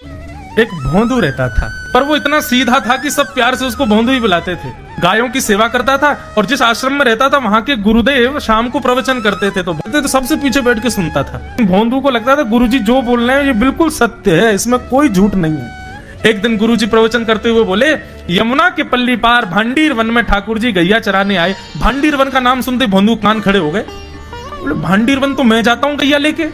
एक भोंदू रहता था, पर वो इतना सीधा था कि सब प्यार से उसको भोंदू ही बुलाते थे। गायों की सेवा करता था और जिस आश्रम में रहता था वहां के गुरुदेव शाम को प्रवचन करते थे तो सबसे पीछे बैठ के सुनता था। भोंदू को लगता था गुरुजी जो बोल रहे हैं ये बिल्कुल सत्य है, इसमें कोई झूठ नहीं है। एक दिन गुरुजी प्रवचन करते हुए बोले, यमुना के पल्ली पार भांडीर वन में ठाकुर जी गैया चराने आए। भांडीर वन का नाम सुनते भोंदू कान खड़े हो गए। बोले भांडीर वन तो मैं जाता हूँ गैया लेके,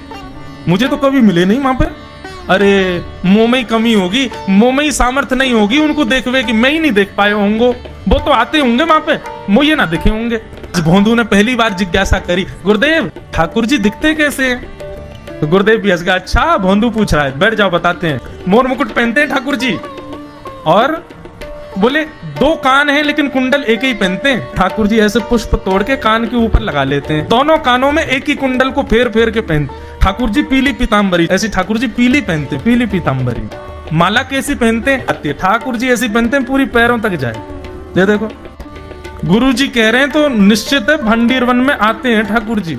मुझे तो कभी मिले नहीं वहां पे। अरे मुंह में ही कमी होगी, मुंह में ही सामर्थ्य नहीं होगी उनको देखवे कि मैं ही नहीं देख पाए होंगे, वो तो आते होंगे वहां पे, मुझे ना देखे होंगे। भोंदू ने पहली बार जिज्ञासा करी, गुरुदेव ठाकुर जी दिखते कैसे हैं? तो गुरुदेव भी हंस गया, अच्छा भोंदू पूछ रहा है, बैठ जाओ बताते हैं। मोर मुकुट पहनते हैं ठाकुर जी, और बोले 2 कान हैं लेकिन कुंडल एक ही पहनते हैं। ठाकुर जी ऐसे पुष्प तोड़ के कान के ऊपर लगा लेते हैं, दोनों कानों में एक ही कुंडल को फेर फेर के पहनते। ठाकुर जी पीली पीताम्बरी, ऐसी ठाकुर जी पीली पहनते, पीली पीताम्बरी। माला कैसी पहनते हैं? ठाकुर जी ऐसी पहनते हैं पूरी पैरों तक जाए। ये देखो गुरु जी कह रहे हैं तो निश्चित है भंडीर वन में आते हैं ठाकुर जी।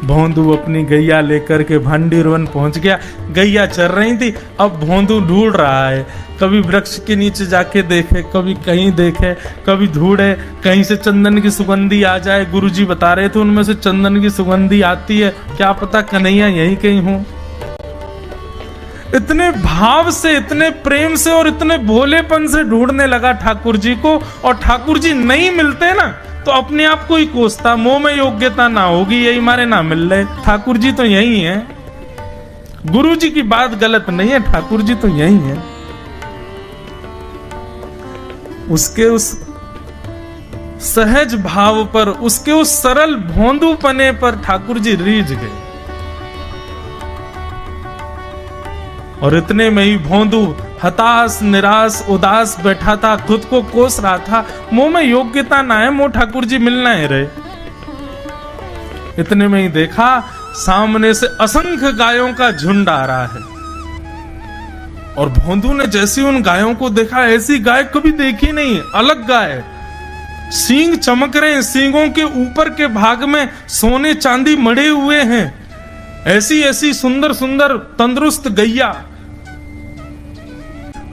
भोंदू अपनी गैया लेकर के भांडीर वन पहुंच गया। गैया चर रही थी, अब भोंदू ढूंढ रहा है, कभी वृक्ष के नीचे जाके देखे, कभी कहीं देखे, कभी ढूंढे कहीं से चंदन की सुगंधी आ जाए। गुरुजी बता रहे थे उनमें से चंदन की सुगंधी आती है, क्या पता कन्हैया यहीं कहीं हो। इतने भाव से, इतने प्रेम से और इतने भोलेपन से ढूंढने लगा ठाकुर जी को, और ठाकुर जी नहीं मिलते ना तो अपने आप को ही कोसता, मुंह में योग्यता ना होगी यही मारे ना मिल रहे, ठाकुर जी तो यही है। गुरु जी की बात गलत नहीं है, ठाकुर जी तो यही है। उसके उस सहज भाव पर, उसके उस सरल भोंदूपने पर ठाकुर जी रीझ गए। और इतने में ही भोंदू हताश निराश उदास बैठा था, खुद को कोस रहा था, मुंह में योग्यता ना है, मुंह ठाकुर जी मिलना है रहे। इतने में ही देखा सामने से असंख्य गायों का झुंड आ रहा है, और भोंदू ने जैसे उन गायों को देखा, ऐसी गाय कभी देखी नहीं, अलग गाय, सींग चमक रहे हैं, सींगों के ऊपर के भाग में सोने चांदी मढ़े हुए हैं, ऐसी ऐसी सुंदर सुंदर तंदुरुस्त गैया।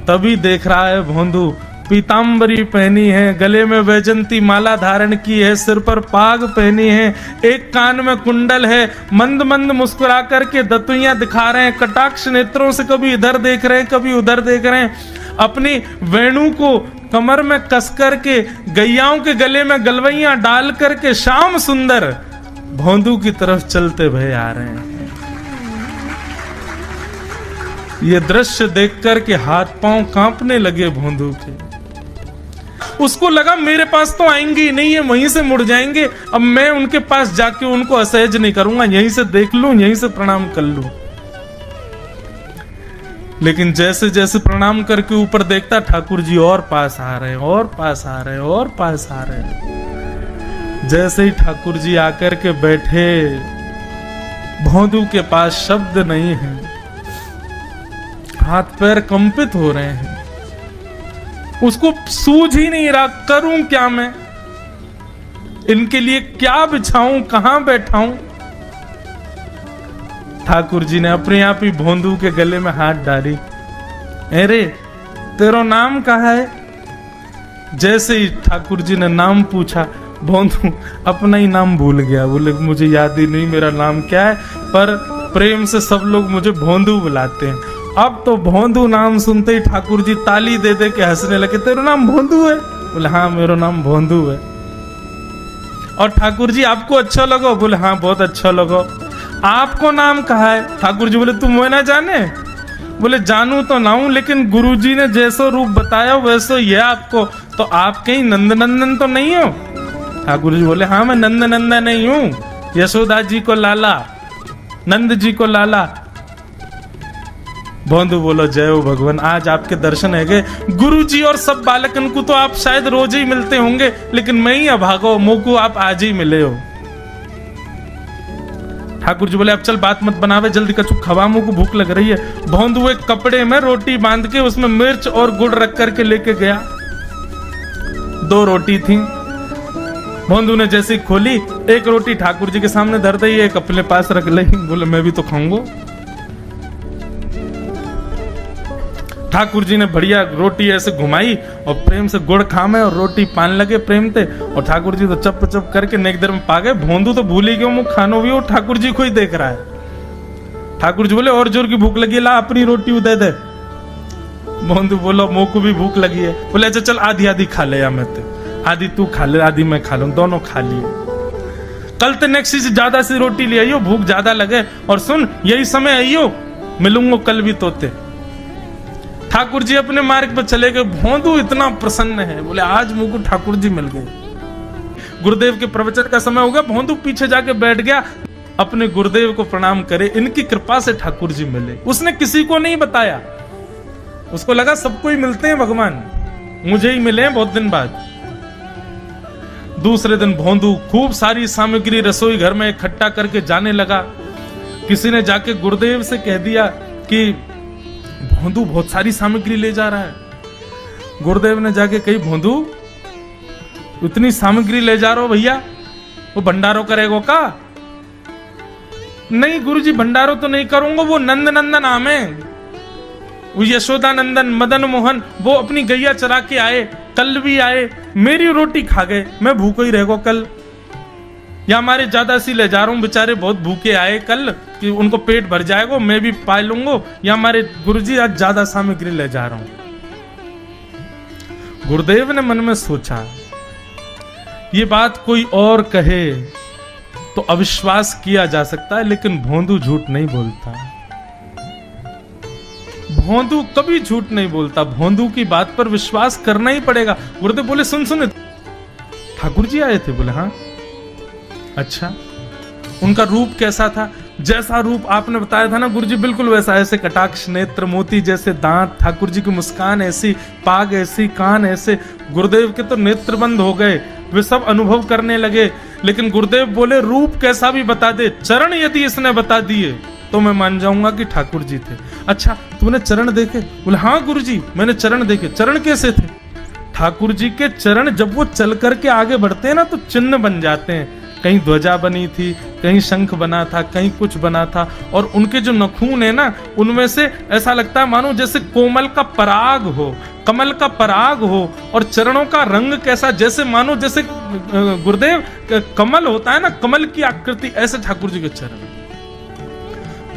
तभी देख रहा है भोंदू, पीताम्बरी पहनी है, गले में वैजंती माला धारण की है, सिर पर पाग पहनी है, एक कान में कुंडल है, मंद मंद मुस्कुरा करके दतुइयां दिखा रहे हैं, कटाक्ष नेत्रों से कभी इधर देख रहे हैं कभी उधर देख रहे हैं, अपनी वेणु को कमर में कस करके गैयाओं के गले में गलवैयां डाल करके श्याम सुंदर भोंदू की तरफ चलते भय आ रहे हैं। ये दृश्य देख करके हाथ पांव कांपने लगे भोंदू के। उसको लगा मेरे पास तो आएंगे ही नहीं, है वहीं से मुड़ जाएंगे, अब मैं उनके पास जाके उनको असहज नहीं करूंगा, यहीं से देख लूं, यहीं से प्रणाम कर लूं। लेकिन जैसे जैसे प्रणाम करके ऊपर देखता, ठाकुर जी और पास आ रहे हैं, और पास आ रहे हैं, और पास आ रहे हैं। जैसे ही ठाकुर जी आकर के बैठे, भोंदू के पास शब्द नहीं है, हाथ पैर कंपित हो रहे हैं, उसको सूझ ही नहीं रहा करूं क्या मैं, इनके लिए क्या बिछाऊं, कहां बैठाऊं। ठाकुर जी ने अपने आप ही भोंदू के गले में हाथ डाली, अरे तेरा नाम कहा है? जैसे ही ठाकुर जी ने नाम पूछा, भोंदू अपना ही नाम भूल गया, बोले मुझे याद ही नहीं मेरा नाम क्या है, पर प्रेम से सब लोग मुझे भोंदू बुलाते हैं। अब तो भोंदू नाम सुनते ही ठाकुर जी ताली दे दे के हंसने लगे, तेरा नाम भोंदू है? बोले हाँ मेरा नाम भोंदू है। और ठाकुर जी आपको अच्छा लगा? बोले हाँ बहुत अच्छा लगा। आपको नाम कहा है? ठाकुर जी बोले तुम वो ना जाने? बोले जानू तो ना हूं, लेकिन गुरु जी ने जैसा रूप बताया वैसा ये आपको, तो आप कहीं नंद नंदन तो नहीं हो? ठाकुर जी बोले हाँ मैं नंद नंदन नहीं हूं, यशोदा जी को लाला, नंद जी को लाला। भोंदू बोलो जय हो भगवान, आज आपके दर्शन है गए। गुरु जी और सब बालकन को तो आप शायद रोज ही मिलते होंगे, लेकिन मैं ही अभागो, मुंह को आप आज ही मिले हो। ठाकुर जी बोले अब चल बात मत बनावे, जल्दी कछु खवा, मुंह को भूख लग रही है। भोंदू एक कपड़े में रोटी बांध के उसमें मिर्च और गुड़ रख करके लेके गया। 2 रोटी थी। भोंदू ने जैसी खोली, एक रोटी ठाकुर जी के सामने धर दी, एक अपने पास रख ली। बोले मैं भी तो खाऊंगा। ठाकुर जी ने बढ़िया रोटी ऐसे घुमाई और प्रेम से गुड़ खामे और रोटी पान लगे प्रेम ते, और ठाकुर जी तो चप चप करके नेक देर में पा गए। भोंदू तो भूल ही गयो, मुँह खानो भी हो, ठाकुर जी को ही देख रहा है। ठाकुर जी बोले और जोर की भूख लगी, ला अपनी रोटी दे दे। भोंदू बोलो मुँह को भी भूख लगी है। बोले अच्छा चल आधी आधी खा ले, या मैं ते आधी तू खा ले आधी मैं खा लूं, दोनों खा लिए। कल ते नेक्स्ट से ज्यादा सी रोटी ले आइयो, भूख ज्यादा लगे, और सुन यही समय आइयो, मिलूंगा कल भी तोते। ठाकुर जी अपने मार्ग पर चले गए। भोंदू इतना प्रसन्न है, बोले आज मुझको ठाकुर जी मिल गए। गुरुदेव के प्रवचन का समय हो गया, भोंदू पीछे जाके बैठ गया, अपने गुरुदेव को प्रणाम करे, इनकी कृपा से ठाकुर जी मिले। उसने किसी को नहीं बताया, उसको लगा सबको ही मिलते हैं भगवान, मुझे ही मिले हैं बहुत दिन बाद। दूसरे दिन भोंदू खूब सारी सामग्री रसोई घर में इकट्ठा करके जाने लगा। किसी ने जाके गुरुदेव से कह दिया कि भोंदू बहुत सारी सामग्री ले जा रहा है। गुरुदेव ने जाके कही, भोंदू इतनी सामग्री ले जा रहा हो भैया, वो भंडारो करेगो का? नहीं गुरुजी भंडारो तो नहीं करूंगा, वो नंद नंदन नाम है, वो यशोदा नंदन मदन मोहन, वो अपनी गैया चरा के आए, कल भी आए, मेरी रोटी खा गए, मैं भूखो ही रहेगा कल। या हमारे ज्यादा सी ले जा रहा हूं, बेचारे बहुत भूखे आए कल, कि उनको पेट भर जाएगा, मैं भी पा लूंगा, या हमारे गुरुजी आज ज्यादा सामग्री ले जा रहा हूं। गुरुदेव ने मन में सोचा, ये बात कोई और कहे तो अविश्वास किया जा सकता है, लेकिन भोंदू झूठ नहीं बोलता। भोंदू कभी झूठ नहीं बोलता, भोंदू की बात पर विश्वास करना ही पड़ेगा। गुरुदेव बोले सुन सुन, ठाकुर जी आए थे? बोले हाँ। अच्छा, उनका रूप कैसा था? जैसा रूप आपने बताया था ना गुरुजी, बिल्कुल वैसा, ऐसे कटाक्ष नेत्र, मोती जैसे दांत, ठाकुर जी की मुस्कान ऐसी, पाग ऐसी, कान ऐसे। गुरुदेव के तो नेत्र बंद हो गए, वे सब अनुभव करने लगे। लेकिन गुरुदेव बोले रूप कैसा भी बता दे, चरण यदि इसने बता दिए तो मैं मान जाऊंगा कि ठाकुर जी थे। अच्छा तूने चरण देखे? बोले हाँ गुरुजी मैंने चरण देखे। चरण कैसे थे? ठाकुर जी के चरण जब वो चल करके आगे बढ़ते हैं ना तो चिन्ह बन जाते हैं, कहीं ध्वजा बनी थी, कहीं शंख बना था, कहीं कुछ बना था। और उनके जो नखून है ना, उनमें से ऐसा लगता है मानो जैसे कोमल का पराग हो, कमल का पराग हो। और चरणों का रंग कैसा, जैसे मानो जैसे गुरुदेव कमल होता है ना, कमल की आकृति, ऐसे ठाकुर जी के चरण।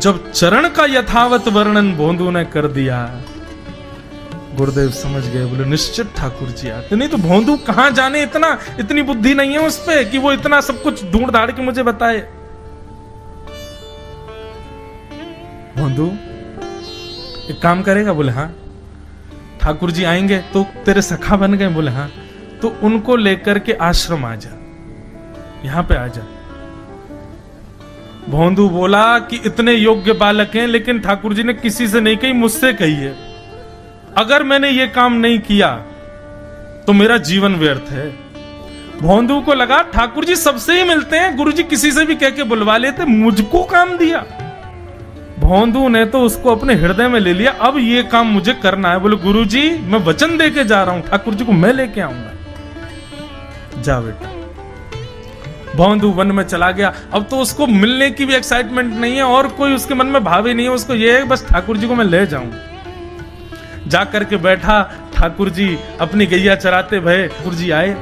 जब चरण का यथावत वर्णन भोंदू ने कर दिया, गुरुदेव समझ गए, बोले निश्चित ठाकुर जी आते। नहीं तो भोंदू कहां जाने, इतनी बुद्धि नहीं है उस पे कि वो इतना सब कुछ ढूंढ धाड़ के मुझे बताए। भोंदू एक काम करेगा? बोले हाँ। ठाकुर जी आएंगे तो तेरे सखा बन गए? बोले हाँ। तो उनको लेकर के आश्रम आ जा, यहां पे आ जा। भोंदू बोला कि इतने योग्य बालक हैं, लेकिन ठाकुर जी ने किसी से नहीं कही, मुझसे कही है। अगर मैंने ये काम नहीं किया तो मेरा जीवन व्यर्थ है। भोंदू को लगा ठाकुर जी सबसे ही मिलते हैं, गुरुजी किसी से भी कह के बुलवा लेते, मुझको काम दिया। भोंदू ने तो उसको अपने हृदय में ले लिया, अब ये काम मुझे करना है। बोले गुरुजी मैं वचन दे के जा रहा हूं, ठाकुर जी को मैं लेके आऊंगा। जा बेटा। भोंदू वन में चला गया। अब तो उसको मिलने की भी एक्साइटमेंट नहीं है और कोई उसके मन में भाव ही नहीं है, उसको ये है बस ठाकुर जी को मैं ले जाऊं। जा करके बैठा, ठाकुर जी अपनी गैया चराते भये, ठाकुर जी आए,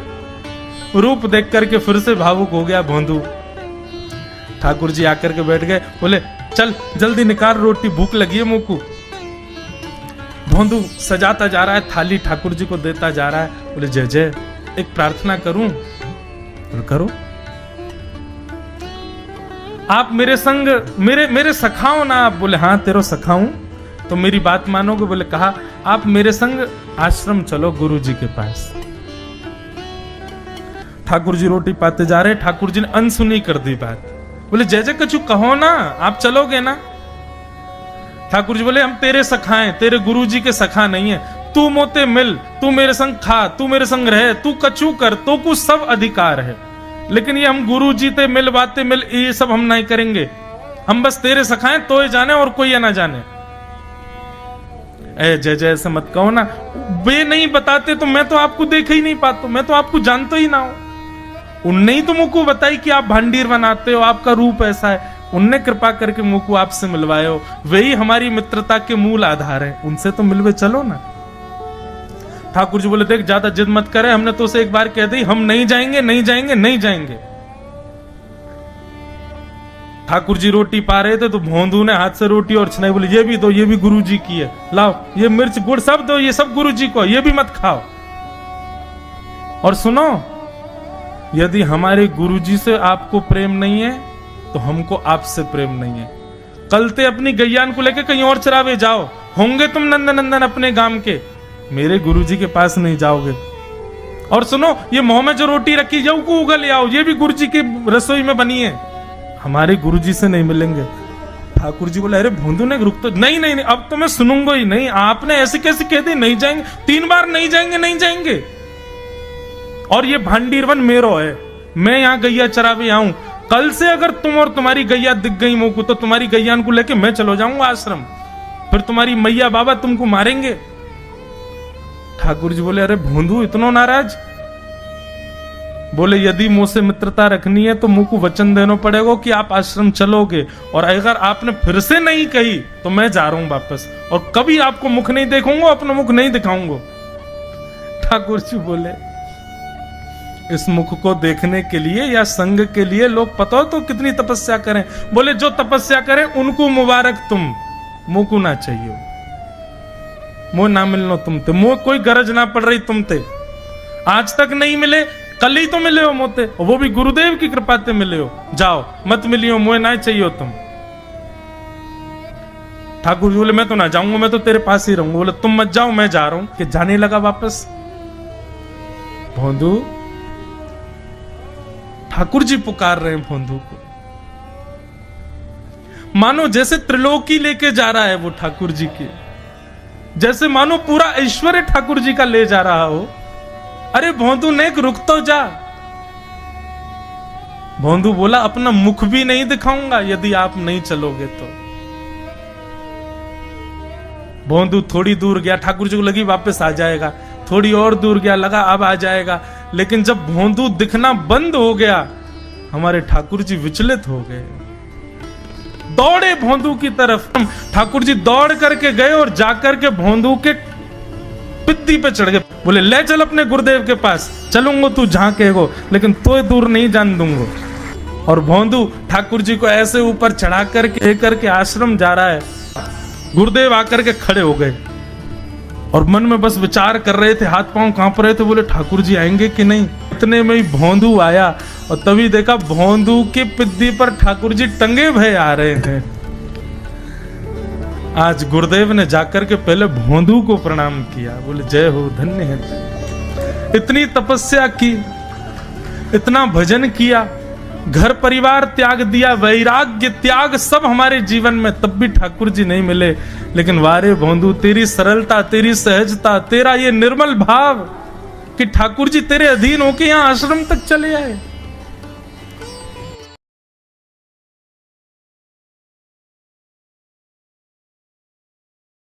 रूप देख करके फिर से भावुक हो गया भोंदू। ठाकुर जी आकर के बैठ गए, बोले चल जल्दी निकाल रोटी, भूख लगी है मुंह को। भोंदू सजाता जा रहा है थाली, ठाकुर जी को देता जा रहा है। बोले जय जय, एक प्रार्थना करूं? बोले करो। आप मेरे संग मेरे सखाओ ना आप? बोले हाँ तेरो सखाऊं तो मेरी बात मानोगे? बोले कहा आप मेरे संग आश्रम चलो गुरु जी के पास। ठाकुर जी रोटी पाते जा रहे, ठाकुर जी ने अनसुनी कर दी बात। बोले जय जय कछु कहो ना, आप चलोगे ना? ठाकुर जी बोले हम तेरे सखा हैं, तेरे गुरु जी के सखा नहीं है। तू मोते मिल, तू मेरे संग खा, तू मेरे संग रहे, तू कछु कर, तो कुछ सब अधिकार है, लेकिन ये हम गुरु जी ते मिल बातें मिल ये सब हम नहीं करेंगे। हम बस तेरे सखाएं तो ये जाने और कोई ये ना जाने। ए जय जय ऐसे मत कहो ना, वे नहीं बताते तो मैं तो आपको देख ही नहीं पाता, मैं तो आपको जानता ही ना हूं। उनने ही तो मुझको बताई कि आप भांडीर बनाते हो, आपका रूप ऐसा है। उनने कृपा करके मुंह को आपसे मिलवाए हो, वही हमारी मित्रता के मूल आधार है, उनसे तो मिलवे चलो ना। ठाकुर जी बोले देख ज्यादा जिद मत करे, हमने तो उसे एक बार कह दी हम नहीं जाएंगे नहीं जाएंगे नहीं जाएंगे। ठाकुर जी रोटी पा रहे थे तो भोंदू ने हाथ से रोटी और छनाई बोले ये भी दो, ये भी गुरु जी की है, लाओ ये मिर्च गुड़ सब दो, ये सब गुरु जी को, ये भी मत खाओ। और सुनो, यदि हमारे गुरु जी से आपको प्रेम नहीं है तो हमको आपसे प्रेम नहीं है। कल ते अपनी गैयान को लेके कहीं और चरावे जाओ, होंगे तुम नंदन अपने गांव के, मेरे गुरु जी के पास नहीं जाओगे। और सुनो, ये मुंह में जो रोटी रखी जाओ को उगल ले आओ, ये भी गुरु जी की रसोई में बनी है, हमारे गुरु जी से नहीं मिलेंगे। ठाकुर जी बोले अरे भोंदू ने रुक तो नहीं नहीं नहीं, अब तो मैं सुनूंगा ही नहीं, आपने ऐसे कैसे कह दी नहीं जाएंगे, 3 बार नहीं जाएंगे नहीं जाएंगे। और ये भांडीरवन मेरो है, मैं यहाँ गैया चरावे आऊं, कल से अगर तुम और तुम्हारी गैया दिख गई मुंह को तो तुम्हारी गैयान को लेके मैं चलो जाऊंगा आश्रम, फिर तुम्हारी मैया बाबा तुमको मारेंगे। ठाकुर जी बोले अरे भोंदू इतना नाराज? बोले यदि मुंह से मित्रता रखनी है तो मुंह को वचन देना पड़ेगा कि आप आश्रम चलोगे, और अगर आपने फिर से नहीं कही तो मैं जा रहा हूं वापस, और कभी आपको मुख नहीं देखूंगा, अपना मुख नहीं दिखाऊंगा। ठाकुर जी बोले इस मुख को देखने के लिए या संग के लिए लोग पता तो कितनी तपस्या करें। बोले जो तपस्या करें उनको मुबारक, तुम मुंह को ना चाहिए, मुंह ना मिलनो तुमते, मुंह कोई गरज ना पड़ रही तुमते, आज तक नहीं मिले कल ही तो मिले हो मोते, वो भी गुरुदेव की कृपा से मिले हो, जाओ मत मिलियो, मुझे ना चाहिए तुम। ठाकुर जी बोले मैं तो ना जाऊंगा, मैं तो तेरे पास ही रहूंगा। बोले तुम मत जाओ, मैं जा रहा हूं। कि जाने लगा वापस। भोंदू, ठाकुर जी पुकार रहे हैं भोंदू को, मानो जैसे त्रिलोकी लेके जा रहा है वो ठाकुर जी की, जैसे मानो पूरा ऐश्वर्य ठाकुर जी का ले जा रहा हो। अरे भोंदू ने रुक तो जा। भोंदू बोला अपना मुख भी नहीं दिखाऊंगा यदि आप नहीं चलोगे तो। भोंदू थोड़ी दूर गया, ठाकुर जी को लगी वापस आ जाएगा, थोड़ी और दूर गया, लगा अब आ जाएगा, लेकिन जब भोंदू दिखना बंद हो गया हमारे ठाकुर जी विचलित हो गए, दौड़े भोंदू की तरफ। ठाकुर जी दौड़ करके गए और जाकर के भोंदू के पित्ती पे चढ़ गए। बोले ले चल अपने गुरुदेव के पास, चलूंगा तू जहां कहेगो, लेकिन तो दूर नहीं जान दूंगा। और भोंदू ठाकुर जी को ऐसे ऊपर चढ़ा करके आश्रम जा रहा है। गुरुदेव आकर के खड़े हो गए और मन में बस विचार कर रहे थे, हाथ पांव कांप रहे थे। बोले ठाकुर जी आएंगे कि नहीं। इतने में ही भोंदू आया और तभी देखा भोंदू की पिद्दी पर ठाकुर जी टंगे भय आ रहे हैं। आज गुरुदेव ने जाकर के पहले भोंदू को प्रणाम किया, बोले जय हो, धन्य है। इतनी तपस्या की, इतना भजन किया, घर परिवार त्याग दिया, वैराग्य त्याग सब हमारे जीवन में, तब भी ठाकुर जी नहीं मिले। लेकिन वारे भोंदू, तेरी सरलता, तेरी सहजता, तेरा ये निर्मल भाव कि ठाकुर जी तेरे अधीन होके यहाँ आश्रम तक चले आए।